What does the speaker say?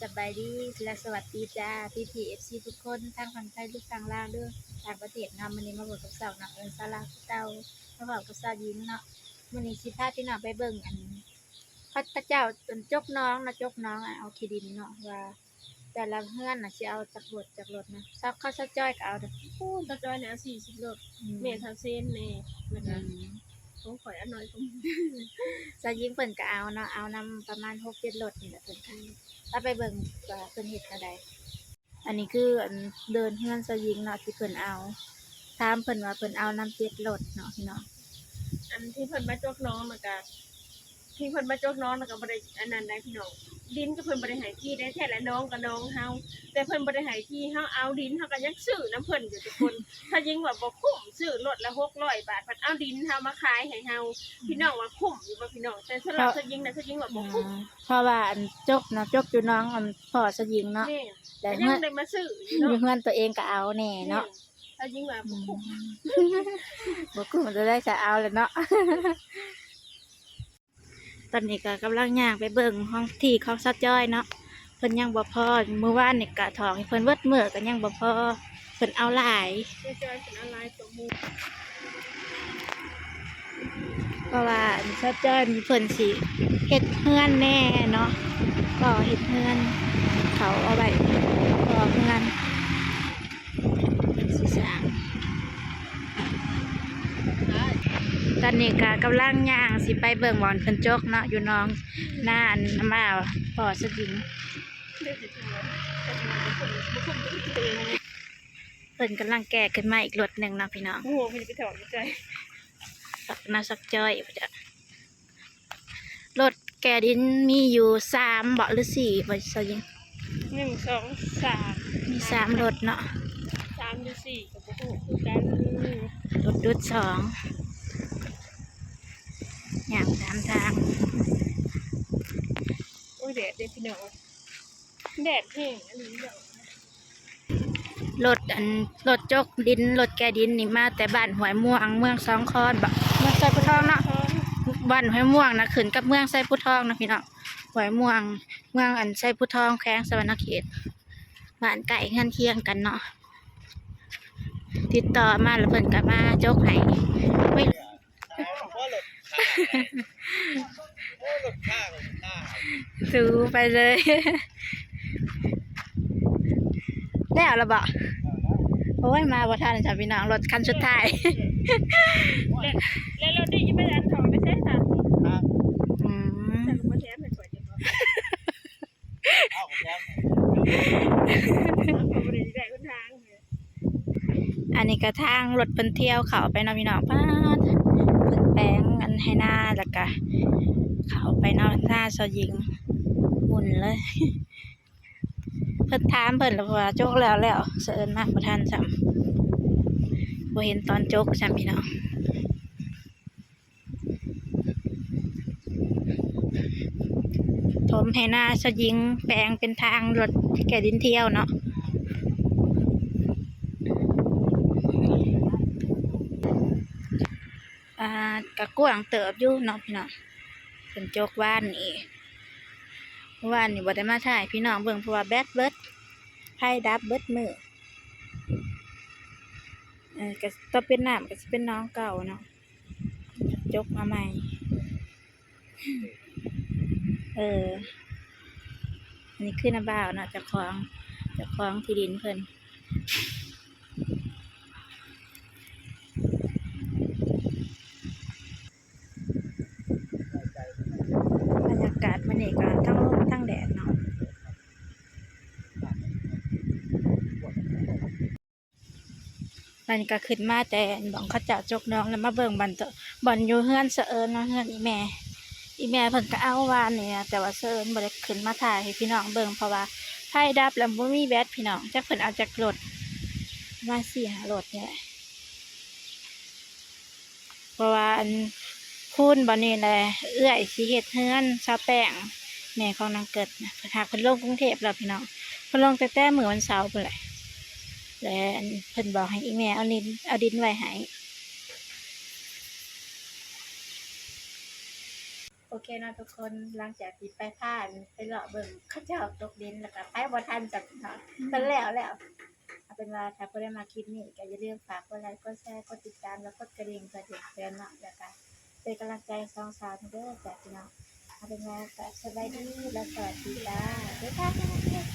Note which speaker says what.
Speaker 1: สบายดีและสวัสดีจ้าพี่ทุกคนทั้งฝั่งไทยหรือฝั่งลาวเด้อต่างประเทศเนาะมื้อนี้มาบอกกับสาวเนาะสาวลาวคือเก่ามาบอกกับสาวหญิงเนาะมื้อนี้สิพาพี่น้องไปเบิ่งพระเจ้าจนจกน้องนะจกน้องเอาที่ดินเนาะว่าแต่ละเฮือนน่ะสิเอาจากรถนะซักเข้าซะจ้อยก็เอาเด้อ
Speaker 2: พูดตะจอยแล้ว40โลเมทาเซนแน่แล้วก็ของข่อยอันน้อยก็
Speaker 1: สาวหญิงเพิ่นก็เอาเนาะเอานำประมาณ6-7รถนี่แหละเพิ่นก็ถ้าไปเบิ่งว่าเพิ่นเฮ็ดแนวใด อันนี้คือเดินเฮือนสยิงเนาะที่เพิ่นเอาถามเพิ่นว่าเพิ่นเอาน้ำเจ็ดรถเนาะพี่น้อง
Speaker 2: อันที่เพิ่นมาจกน้องแล้วก็ที่เพิ่นมาจกน้องแล้วก็บ่ได้อันนั้นได้พี่น้องดินก็เพิ่นบ่ได้ให้ที่ได้แท้และน้องก็น้องเฮาแต่เพิ่นบ่ได้ให้ที่เฮาเอาดินเฮาก็ยังซื้อน้ำเพิ่นอยู่ทุกคนถ้ายิ่งว่าบ่คุ้มซื้อรถละ600 บาทเพิ่นเอาดินเฮามาขายให้เฮาพี่น้องว่าคุ้มอยู่บ่พี่น้องแต่สำหรับถ้ายิ่งน่ะถ้ายิ่งว่าบ่คุ้ม
Speaker 1: เพราะว่าจกเนาะจกอยู่น้องพ่อสยิงเนาะ
Speaker 2: แม่
Speaker 1: แต่
Speaker 2: ยั
Speaker 1: เมื่อ
Speaker 2: งได้มาซื้อ
Speaker 1: อยู่
Speaker 2: เนาะ
Speaker 1: เฮือนตัวเองก็เอาแน่เนาะ
Speaker 2: ถ้ายิ่งว่าบ่คุ้ม
Speaker 1: บ่กูมันจะได้จะเอาเลยเนาะ ตอนนี้ก็กำลังย่างไปเบิ่งห้องที่ของซัดจ้อยเนาะเพิ่นยังบ่พอเมื่อวานนี่ก็ถอกให้เพิ่นเบิดมื้อก็ยังบ่พอเพิ่นเอาหลาย
Speaker 2: จอยเป็นอะไรตัวมู
Speaker 1: เพราะว่าชอบจ้อยมีเพิ่นสิเฮ็ดเฮือนแน่เนาะก็เฮ็ดเฮือนเขาเอาไว้ก็เฮือนสิสร้างตอนนี้ก็กำลังย่างสิไปเบิ่งบ่อนเพิ่นจกเนาะอยู่น้องหน้าอันมาพ่อสยิงเพิ่นกำลังแก่ขึ้นมาอีกรถหนึ่งเนาะพี่น้อง
Speaker 2: โอ้โหพี่ไปถอดใจ
Speaker 1: น่าสักจ้อยจ้ะรถแก่ดินมีอยู่3เบาะหรือ4บ่สยิง
Speaker 2: 1 2 3
Speaker 1: มี3รถเนาะ
Speaker 2: 3หรือ4กับโอ้โหกัน
Speaker 1: รถดุด2อย่าง3ทาง
Speaker 2: โอ้ยแดดเด็ดพี่น้องแดดแห้งอันนี้เดี๋ยว
Speaker 1: รถจกดินรถแกดินนี่มาแต่บ้านห้วยม่วงเมืองสองคอนบ่เมืองไซพุทองเนาะบ้านห้วยม่วงนะขึ้นกับเมืองไซพุทองนะพี่น้องห้วยม่วงเมืองไซพุทองแขวงสวรรณเขตบ้านไก่เฮือนเคียงกันเนาะติดต่อมาแล้วเพิ่นก็มาจกให้ไม่สูไปเลยแล้วล่ะบ่โอ้ยมาบ่ทันจ้ะพี่น้องรถคันสุดท้าย
Speaker 2: แล้วเราได้ยินไปอันของไม่ใช่ค่ะ
Speaker 1: อืม
Speaker 2: แต่ลูกมาแท้ไม่สวยจังเลยเอาบริได้คนทาง
Speaker 1: อันนี้ก็ทางรถเพิ่นเที่ยวเขาไปเนาะพี่น้องป้าดเพิ่นแปลงอันให้หน้าแล้วก็เขาไปเนาะหน้าซอยิงหมุนเลย เพิ่นถามเพิ่นแล้วว่าจกแล้วเสิร์นมากบ่ทันซ้ำบ่เห็นตอนจกซ้ำพี่น้องผมให้หน้าซอยิงแปลงเป็นทางรถแก่ดินเที่ยวเนาะกะกว้างเติบอยู่เนาะพี่น้องเพิ่นจกว่านนี่บ่ได้มาถ่ายพี่น้องเบิ่งเพราะว่าแบตเบิดไฟดับเบิดมื้อก็ต้องเป็นน้ำก็สิเป็นน้องเก่าเนาะจกมาใหม่อันนี้คือน้าบ่าวเนาะเจ้าของที่ดินเพิ่นบรรยากาศมันนี่ก็ทั้งลมทั้งแดดเนาะมันก็ขึ้นมาแต่บ่องเขาเจ้าจกน้องแล้วมาเบิ่งบ่อนอยู่เฮือนเสอิญเนาะเฮือนอีแม่เพิ่นก็เอาวานนี่นะแต่ว่าเสอิญบ่ได้ขึ้นมาถ่ายให้พี่น้องเบิ่งเพราะว่าไฟดับแล้วบ่มีแบตพี่น้องจักเพิ่นเอาจากรถมา4-5รถนี่แหละเพราะว่าคูนบ่นี่แหละเอื้อยสิเฮ็ดเฮือนชาวแป้งแม่ของนางเกิดนะหากเพิ่นลงกรุงเทพแล้วพี่น้องเพิ่นลงแต่มื้อวันเสาร์พุ่นแหละแล้วเพิ่นบอกให้อีแม่เอาดินไว้ให้โอเค เคเนาะทุกคนหลังจากที่ไปผ่านไปเลาะเบิ่งเขาเจ้าตกดินแล้วก็ไปบ่ทันจักเนาะเพิ่นแล้วเอาเป็นว่าถ้าเพิ่นได้มาคลิปนี้ก็อย่าลืมฝากกดไลค์กดแชร์กดติดตามแล้วกดกระดิ่งเพื่อแจ้งเตือนเนาะแล้วก็เป็นกำลังใจให้สองสาวเด้อจ้ะพี่น้องเอาเป็นว่าก็สบายดีและสวัสดีจ้าบ๊ายบาย